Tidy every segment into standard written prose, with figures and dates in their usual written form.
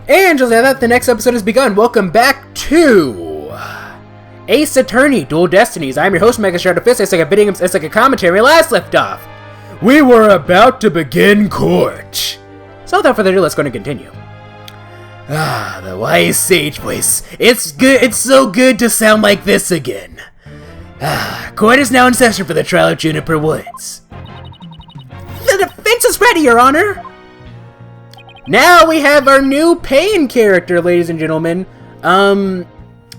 And just like that, the next episode has begun. Welcome back to Ace Attorney, Dual Destinies. I'm your host, MegaShadowFist. It's like a commentary. Last left off, we were about to begin court. So without further ado, let's go and continue. The wise sage voice. It's good. It's so good to sound like this again. Court is now in session for the trial of Juniper Woods. The defense is ready, Your Honor. Now we have our new Pain character, ladies and gentlemen.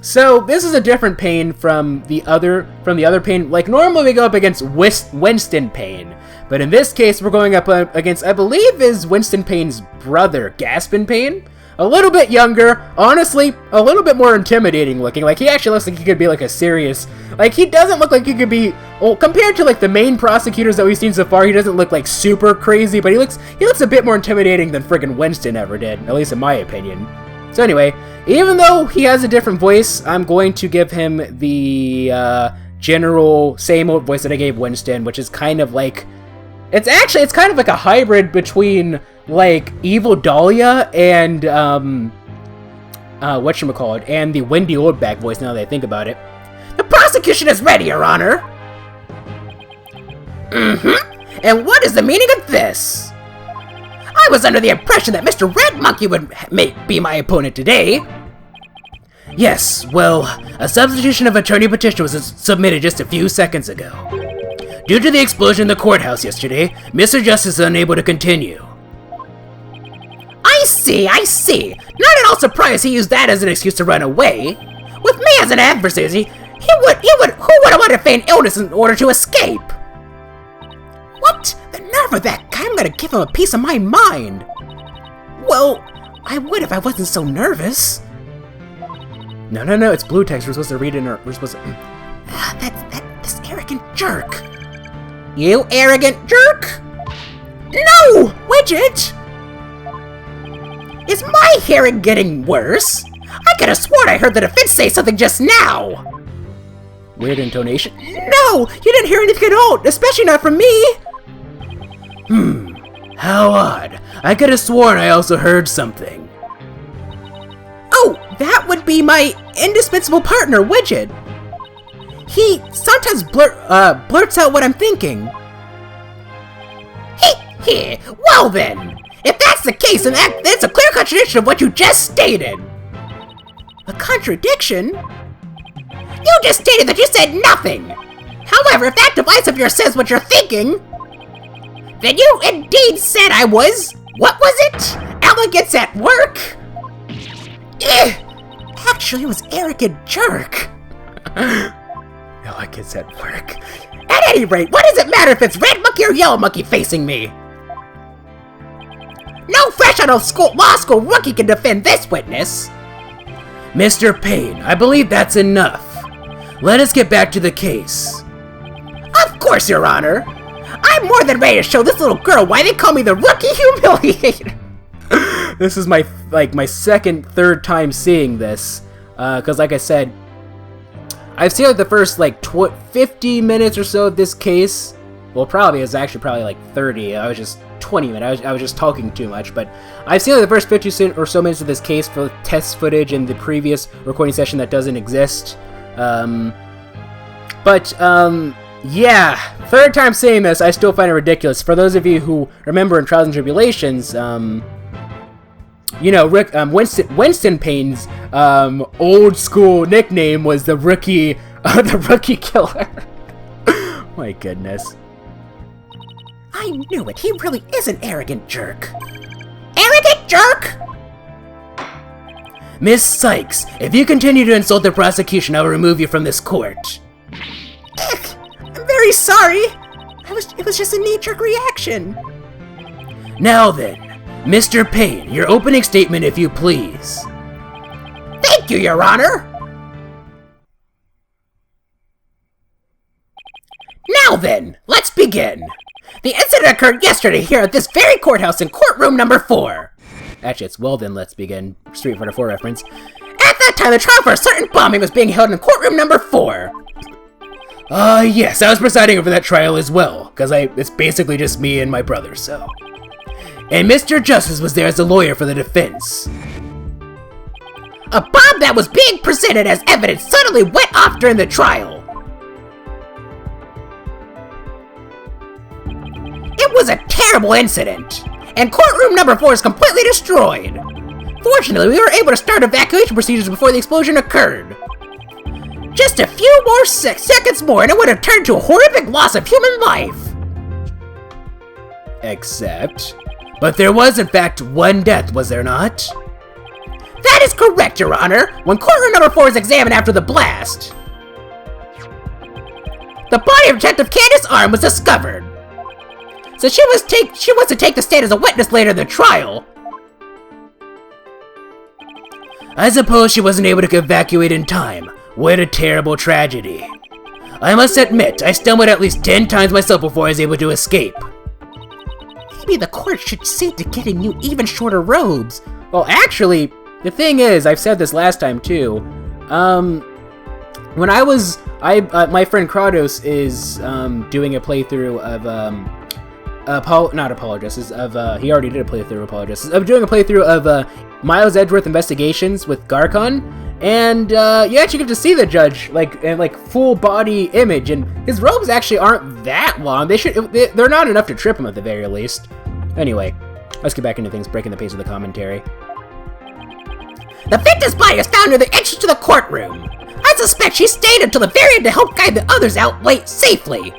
So this is a different Pain from the other Pain. Like normally we go up against Winston Pain, but in this case we're going up against, I believe, is Winston Pain's brother, Gaspin Pain. A little bit younger, honestly, a little bit more intimidating looking. Like he actually looks like he could be like a serious. Like he doesn't look like he could be. Well, compared to like the main prosecutors that we've seen so far, he doesn't look like super crazy, but he looks a bit more intimidating than friggin' Winston ever did, at least in my opinion. So anyway, even though he has a different voice, I'm going to give him the general same old voice that I gave Winston, which is kind of like. It's kind of like a hybrid between like Evil Dahlia and whatchamacallit, and the Wendy Oldback voice now that I think about it. The prosecution is ready, Your Honor! And what is the meaning of this? I was under the impression that Mr. Red Monkey would be my opponent today. Yes, well, a substitution of attorney petition was submitted just a few seconds ago. Due to the explosion in the courthouse yesterday, Mr. Justice is unable to continue. I see. Not at all surprised he used that as an excuse to run away. With me as an adversary, who would have wanted to feign illness in order to escape? What? The nerve of that guy! I'm gonna give him a piece of my mind. Well, I would if I wasn't so nervous. No, it's blue text. We're supposed to read it, we're supposed to... this arrogant jerk. You arrogant jerk? No! Widget! Is my hearing getting worse? I could have sworn I heard the defense say something just now! Weird intonation. No! You didn't hear anything at all! Especially not from me! How odd. I could have sworn I also heard something. Oh! That would be my indispensable partner, Widget! He sometimes blurts out what I'm thinking. Well then! If that's the case, then that's a clear contradiction of what you just stated! A contradiction? You just stated that you said nothing! However, if that device of yours says what you're thinking, then you indeed said I was... What was it? Elegance at work? Actually, it was arrogant jerk. Elegance at work. At any rate, what does it matter if it's Red Monkey or Yellow Monkey facing me? No fresh out of law school rookie can defend this witness! Mr. Payne, I believe that's enough. Let us get back to the case. Of course, Your Honor! I'm more than ready to show this little girl why they call me the Rookie Humiliator! This is my second, third time seeing this. Because like I said, I've seen like the first 50 minutes or so of this case. Well, it's actually probably like 30. I was just 20 minutes. I was just talking too much. But I've seen like the first 50 or so minutes of this case for test footage in the previous recording session that doesn't exist. Yeah, third time saying this, I still find it ridiculous. For those of you who remember in Trials and Tribulations, Winston Payne's old school nickname was the Rookie Killer. My goodness. I knew it. He really is an arrogant jerk. Arrogant jerk? Miss Cykes, if you continue to insult the prosecution, I will remove you from this court. I'm very sorry. It was just a knee-jerk reaction. Now then, Mr. Payne, your opening statement, if you please. Thank you, Your Honor. Now then, let's begin. The incident occurred yesterday here at this very courthouse in courtroom number 4. Actually, it's well then, let's begin. Street Fighter 4 reference. At that time, the trial for a certain bombing was being held in courtroom number 4. Yes, I was presiding over that trial as well, because it's basically just me and my brother, so. And Mr. Justice was there as a lawyer for the defense. A bomb that was being presented as evidence suddenly went off during the trial. It was a terrible incident, and courtroom number 4 is completely destroyed. Fortunately, we were able to start evacuation procedures before the explosion occurred. Just a few more seconds more and it would have turned to a horrific loss of human life. Except... But there was in fact one death, was there not? That is correct, Your Honor, when courtroom number 4 is examined after the blast. The body of Detective Candace Arm was discovered. So she was to take the stand as a witness later in the trial. I suppose she wasn't able to evacuate in time. What a terrible tragedy. I must admit, I stumbled at least 10 times myself before I was able to escape. Maybe the court should see to getting you even shorter robes. Well, actually, the thing is, I've said this last time too. When my friend Kratos is doing a playthrough of he already did a playthrough of Apologist. I'm doing a playthrough of Miles Edgeworth Investigations with Garcon, and you actually get to see the judge in full body image, and his robes actually aren't that long. They're not enough to trip him at the very least. Anyway, let's get back into things, breaking the pace of the commentary. The victim's body is found near the entrance to the courtroom. I suspect she stayed until the very end to help guide the others out safely.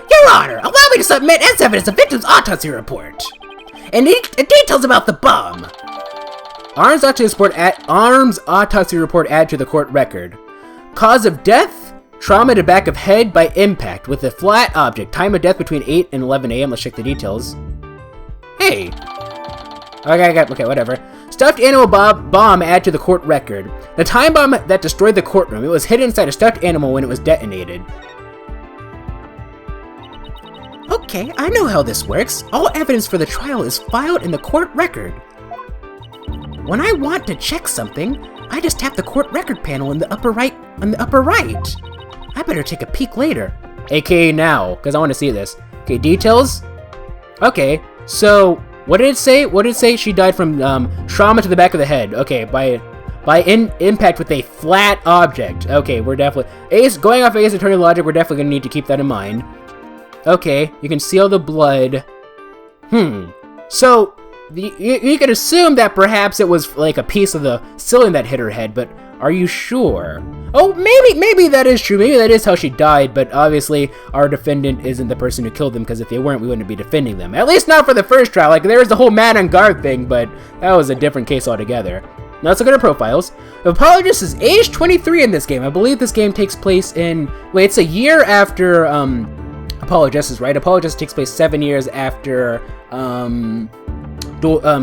Your Honor, allow me to submit as evidence the victim's autopsy report and details about the bomb. Arm's autopsy report added to the court record. Cause of death? Trauma to back of head by impact with a flat object. Time of death between 8 and 11 a.m. Let's check the details. Hey. Okay, whatever. Stuffed animal bomb added to the court record. The time bomb that destroyed the courtroom. It was hidden inside a stuffed animal when it was detonated. Okay, I know how this works. All evidence for the trial is filed in the court record. When I want to check something, I just tap the court record panel in the upper right. I better take a peek later. AKA now, because I want to see this. Okay, details? Okay, so what did it say? What did it say? She died from trauma to the back of the head. Okay, by impact with a flat object. Okay, we're definitely... going off Ace Attorney logic, we're definitely going to need to keep that in mind. Okay, you can see all the blood. So, you can assume that perhaps it was like a piece of the ceiling that hit her head, but are you sure? Oh, maybe that is true. Maybe that is how she died, but obviously our defendant isn't the person who killed them, because if they weren't, we wouldn't be defending them. At least not for the first trial. Like, there was the whole man on guard thing, but that was a different case altogether. Now let's look at our profiles. The Apologist is age 23 in this game. I believe this game takes place in... Wait, it's a year after... Apologist is right. Apologist takes place 7 years after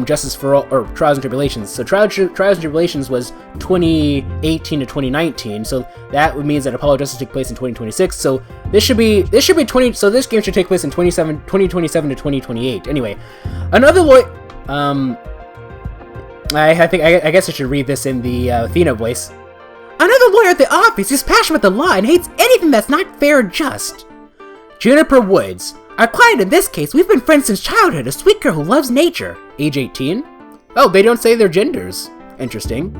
Justice for All, or Trials and Tribulations. So Trials and Tribulations was 2018 to 2019. So that means that Apologist takes place in 2026. So this should be 20. So this game should take place in 2027 to 2028. Anyway, another lawyer. I guess I should read this in the Athena voice. Another lawyer at the office is passionate about the law and hates anything that's not fair or just. Juniper Woods. Our client in this case, we've been friends since childhood, a sweet girl who loves nature. Age 18? Oh, they don't say their genders. Interesting.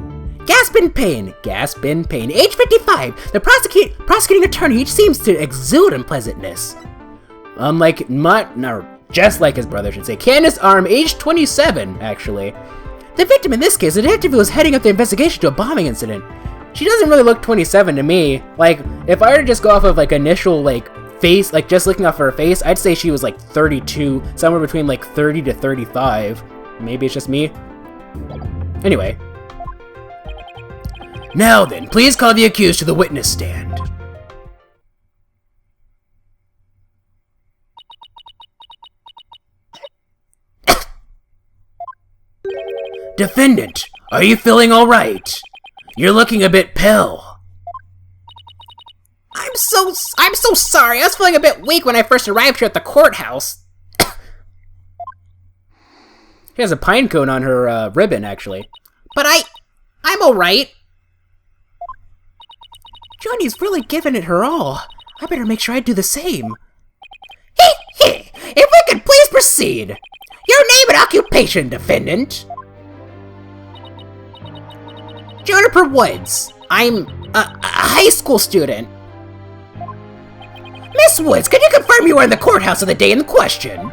Gaspin Payne. Age 55. The prosecuting attorney seems to exude unpleasantness. Just like his brother should say. Candace Arm, age 27, actually. The victim in this case, the detective who was heading up the investigation to a bombing incident. She doesn't really look 27 to me. Like, if I were to just go off of, initial, face, just looking off her face, I'd say she was 32, somewhere between 30 to 35. Maybe it's just me. Anyway. Now then, please call the accused to the witness stand. Defendant, are you feeling alright? You're looking a bit pale. I'm so sorry. I was feeling a bit weak when I first arrived here at the courthouse. She has a pine cone on her ribbon, actually. But I'm alright. Joni's really giving it her all. I better make sure I do the same. If we could please proceed. Your name and occupation, defendant. Juniper Woods. I'm a high school student. Miss Woods, could you confirm you were in the courthouse on the day in question?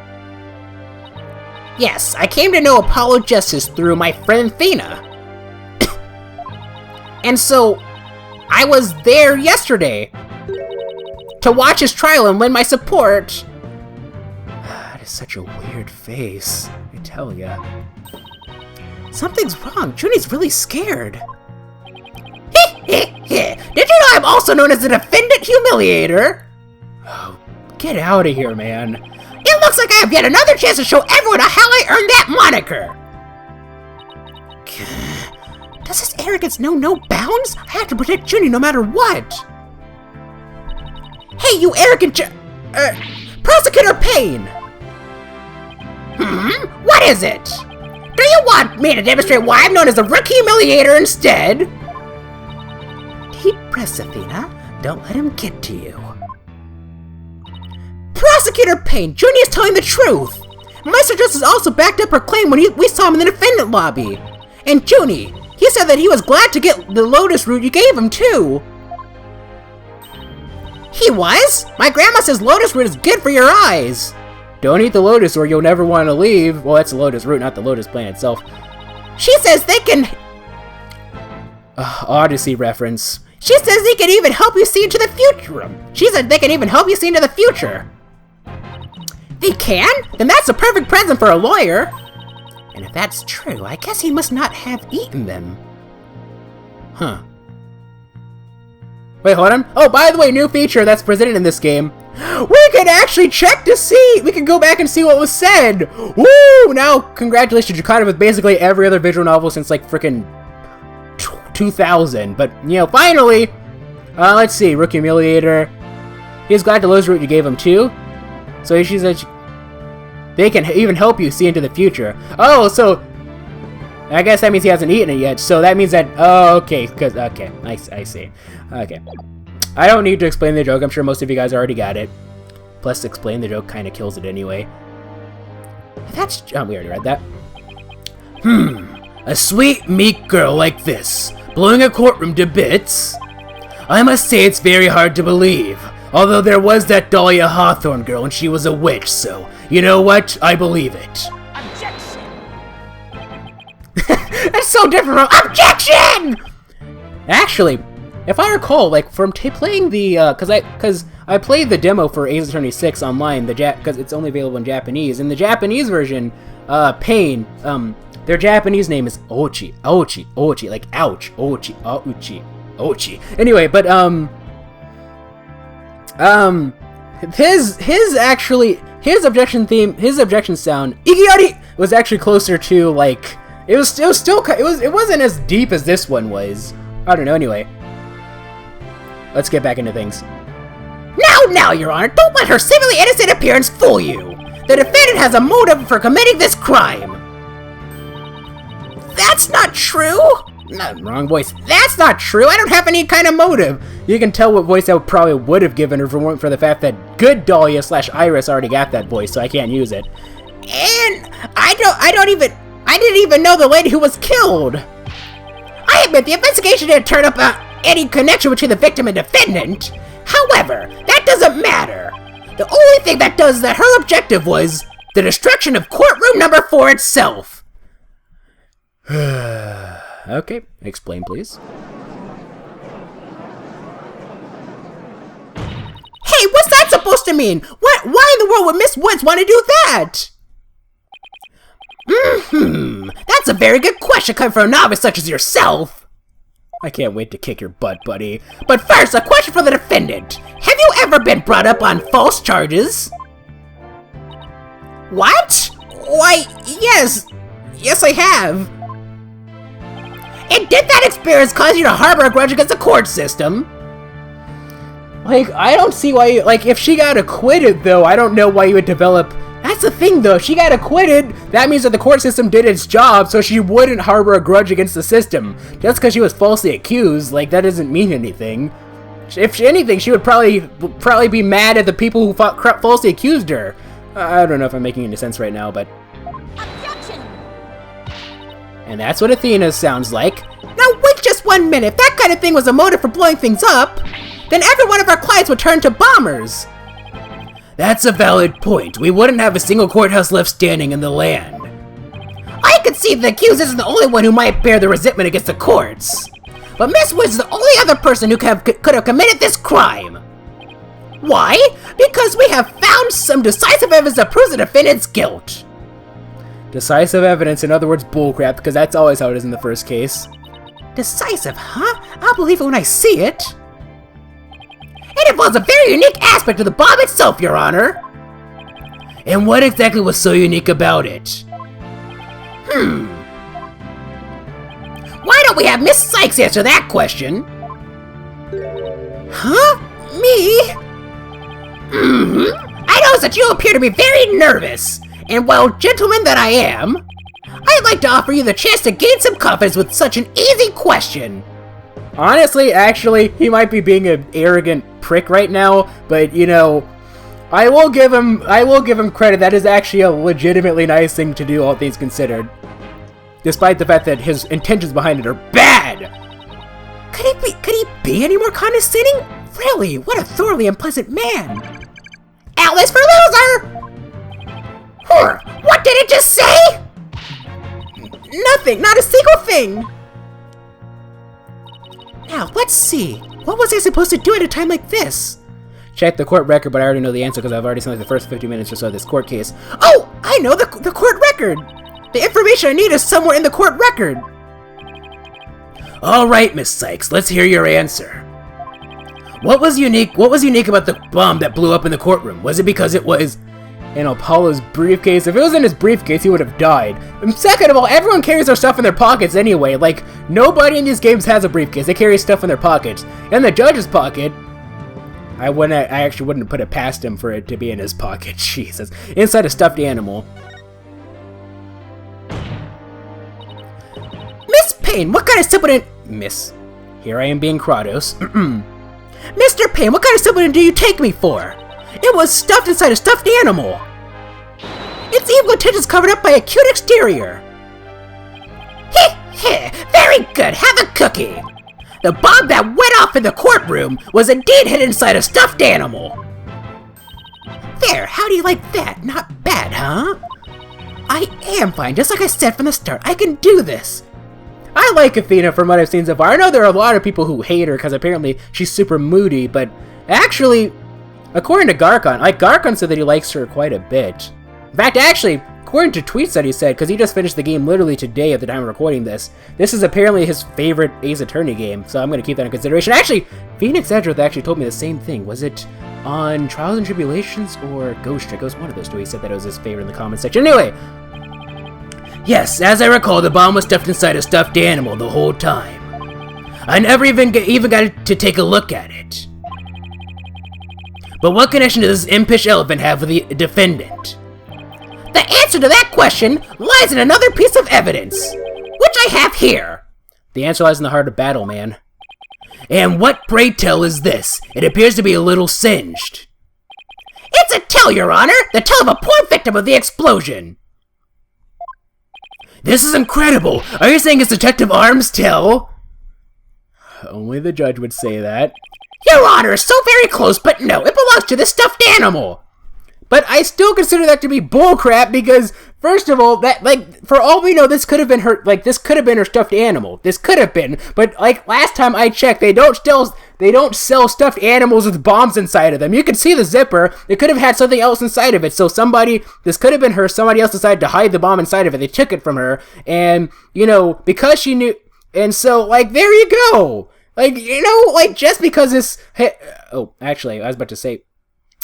Yes, I came to know Apollo Justice through my friend Athena. And so, I was there yesterday to watch his trial and lend my support. That is such a weird face, I tell ya. Something's wrong. Junie's really scared. Did you know I'm also known as the defendant humiliator? Oh, get out of here, man. It looks like I have yet another chance to show everyone how I earned that moniker. Does this arrogance know no bounds? I have to protect Junie no matter what. Hey, you arrogant Prosecutor Payne! What is it? Do you want me to demonstrate why I'm known as the Rookie Humiliator instead? Deep breaths, Athena. Don't let him get to you. Prosecutor Payne, Junie is telling the truth! Meister Justice also backed up her claim when we saw him in the defendant lobby. And Junie, he said that he was glad to get the Lotus Root you gave him, too. He was? My grandma says Lotus Root is good for your eyes. Don't eat the Lotus or you'll never want to leave. Well, that's the Lotus Root, not the Lotus plant itself. She says they can... Odyssey reference. She says they can even help you see into the future. She said they can even help you see into the future. They can? Then that's a perfect present for a lawyer. And if that's true, I guess he must not have eaten them. Huh. Wait, hold on. Oh, by the way, new feature that's presented in this game. We can actually check to see! We can go back and see what was said! Woo! Now, congratulations, you're caught up with basically every other visual novel since, like, frickin' 2000. But, you know, finally! Let's see. Rookie Humiliator. He's glad the Lotus Root you gave him, too. So she said they can even help you see into the future. Oh, so... I guess that means he hasn't eaten it yet, so that means that... Oh, okay, because... Okay, I see. Okay. I don't need to explain the joke, I'm sure most of you guys already got it. Plus, explain the joke kind of kills it anyway. That's... Oh, we already read that. A sweet, meek girl like this, blowing a courtroom to bits? I must say it's very hard to believe. Although there was that Dahlia Hawthorne girl and she was a witch, so... You know what? I believe it. Objection! That's so different from objection! Actually, if I recall, like, from playing the, because I played the demo for Ace Attorney 6 online, because it's only available in Japanese. In the Japanese version, Pain, their Japanese name is Ochi, like, ouch, Ochi. Anyway, but, his objection sound, Igiyari, was actually closer to, like, it wasn't as deep as this one was. I don't know, anyway. Let's get back into things. Now, Your Honor, don't let her seemingly innocent appearance fool you! The defendant has a motive for committing this crime! That's not true! No, wrong voice. That's not true! I don't have any kind of motive! You can tell what voice I probably would have given her if it weren't for the fact that good Dahlia / Iris already got that voice, so I can't use it. And I didn't even know the lady who was killed! I admit the investigation didn't turn up any connection between the victim and defendant. However, that doesn't matter. The only thing that does is that her objective was the destruction of courtroom number 4 itself. Okay, explain please. Hey, what's that supposed to mean? Why in the world would Miss Woods want to do that? That's a very good question coming from a novice such as yourself. I can't wait to kick your butt, buddy. But first, a question for the defendant. Have you ever been brought up on false charges? What? Why, yes. Yes, I have. And did that experience cause you to harbor a grudge against the court system? Like, I don't see why you, like, if she got acquitted, though, I don't know why you would develop... That's the thing, though. If she got acquitted, that means that the court system did its job, so she wouldn't harbor a grudge against the system. Just because she was falsely accused, like, that doesn't mean anything. If anything, she would probably be mad at the people who falsely accused her. I don't know if I'm making any sense right now, but... Objection! And that's what Athena sounds like. Now wait just 1 minute. If that kind of thing was a motive for blowing things up, then every one of our clients would turn to bombers. That's a valid point. We wouldn't have a single courthouse left standing in the land. I could see the accused isn't the only one who might bear the resentment against the courts. But Miss Woods is the only other person who could have committed this crime. Why? Because we have found some decisive evidence that proves the defendant's guilt. Decisive evidence, in other words, bullcrap, because that's always how it is in the first case. Decisive, huh? I'll believe it when I see it. It involves a very unique aspect of the bomb itself, Your Honor. And what exactly was so unique about it? Why don't we have Miss Cykes answer that question? Huh? Me? I notice that you appear to be very nervous. And well, gentleman that I am, I'd like to offer you the chance to gain some confidence with such an easy question. Honestly, actually, he might be being an arrogant prick right now, but you know, I will give him credit. That is actually a legitimately nice thing to do, all things considered. Despite the fact that his intentions behind it are bad. Could he be any more condescending? Really, what a thoroughly unpleasant man. Alice for loser! What did it just say? Nothing, not a single thing. Now, let's see. What was I supposed to do at a time like this? Check the court record, but I already know the answer because I've already seen like the first 50 minutes or so of this court case. Oh, I know the court record. The information I need is somewhere in the court record. All right, Miss Cykes, let's hear your answer. What was unique about the bomb that blew up in the courtroom? Was it because it was in Apollo's briefcase? If it was in his briefcase, he would have died. And second of all, everyone carries their stuff in their pockets anyway. Like, nobody in these games has a briefcase. They carry stuff in their pockets. In the judge's pocket, I actually wouldn't put it past him for it to be in his pocket. Jesus. Inside a stuffed animal. Miss Payne, what kind of supplement... Miss. Here I am being Kratos. Mr. Payne, what kind of supplement do you take me for? It was stuffed inside a stuffed animal. Its evil intentions covered up by a cute exterior. Heh, very good, have a cookie. The bomb that went off in the courtroom was indeed hidden inside a stuffed animal. There, how do you like that? Not bad, huh? I am fine, just like I said from the start, I can do this. I like Athena from what I've seen so far. I know there are a lot of people who hate her because apparently she's super moody, but actually, according to Garkon, Garkon said that he likes her quite a bit. In fact, actually, according to tweets that he said, because he just finished the game literally today at the time of recording this, this is apparently his favorite Ace Attorney game, so I'm going to keep that in consideration. Actually, Phoenix Edgeworth actually told me the same thing. Was it on Trials and Tribulations or Ghost Trick? It was one of those two. He said that it was his favorite in the comment section. Anyway, yes, as I recall, the bomb was stuffed inside a stuffed animal the whole time. I never even got to take a look at it. But what connection does this impish elephant have with the defendant? The answer to that question lies in another piece of evidence, which I have here. The answer lies in the heart of battle, man. And what, pray tell, is this? It appears to be a little singed. It's a tell, Your Honor! The tell of a poor victim of the explosion! This is incredible! Are you saying it's Detective Arms' tell? Only the judge would say that. Your Honor, so very close, but no, it belongs to the stuffed animal! But I still consider that to be bullcrap because, first of all, that, like, for all we know, this could have been her, like, this could have been her stuffed animal. This could have been, but, like, last time I checked, they don't sell stuffed animals with bombs inside of them. You could see the zipper. It could have had something else inside of it. So this could have been her. Somebody else decided to hide the bomb inside of it. They took it from her. And, you know, because she knew, and so, like, there you go. Like, you know, like, just because this, oh, actually, I was about to say,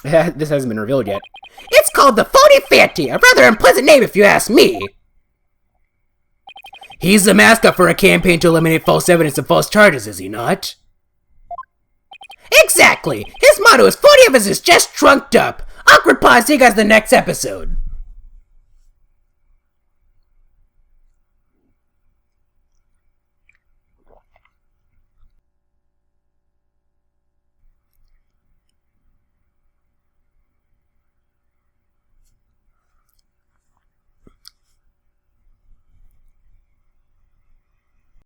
this hasn't been revealed yet. It's called the Phony Fanty, a rather unpleasant name if you ask me. He's the mascot for a campaign to eliminate false evidence and false charges, is he not? Exactly! His motto is 40 of us is just trunked up. Awkward pause, see you guys in the next episode.